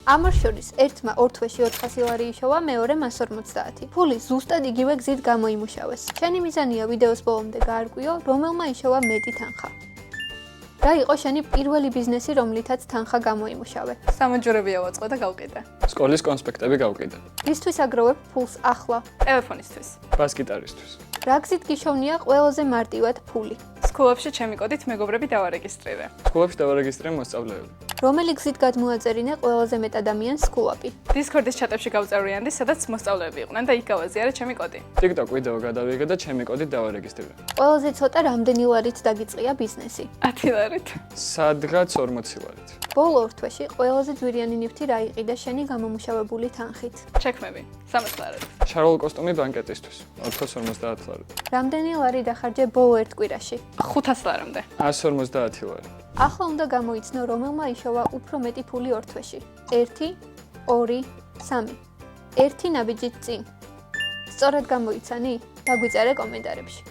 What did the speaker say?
ამარ შორის ერთმა ორ თვეში 400 ლარი იშოვა, მეორემ 150. ფული ზუსტად იგივე გზით გამოიმუშავეს. შენი მიზანია ვიდეოს ბოლომდე გაარკვიო, რომელმა იშოვა მეტი თანხა. რა იყო შენი პირველი ბიზნესი, რომლითაც თანხა გამოიმუშავე? სამაჯურები ავაწყო და გავყიდე. სკოლის კონსპექტები გავყიდე. რისთვის აგროვებ ფულს ახლა? ტელეფონისთვის. ბას-გიტარისტვის. რა გზით გიშოვნია ყველაზე მარტივად ფული? სკოლებში ჩემი კოდით მეგობრები დავარეგისტრირე. სკოლებში დავარეგისტრირე მოსწავლეები. რომელი გზით გადმოაწერინე ყველაზე მეტ ადამიანს სკულაპი? დისკორდის ჩატებში გავწევრიანდი, სადაც მოსწავლეები იყვნენ და იქ გავაზიარე ჩემი კოდი. TikTok ვიდეო გადავიღე და ჩემი კოდით დავარეგისტრირე. ყველაზე ცოტა რამდენი ლარით დაგიწყია ბიზნესი? 10 ლარით. სადღაც 40 ლარით. ბოლო ორ თვეში ყველაზე ძვირიანი ნივთი რა იყიდა შენი გამომუშავებული თანხით? ჩექმები 300 ლარით. შარვალ კოსტუმი ბანკეტისთვის 450 ლარი. რამდენი ლარი დახარჯე ბოლო ერთ კვირაში? 500 ლარამდე. 150 ლარი. ახლა უნდა გამოიცნო, რომელმა იშოვა უფრო მეტი ფული ორ თვეში. 1, 2, 3. 1 ნაბიჯით წინ. სწორად გამოიცანი? დაგვიწერე კომენტარებში.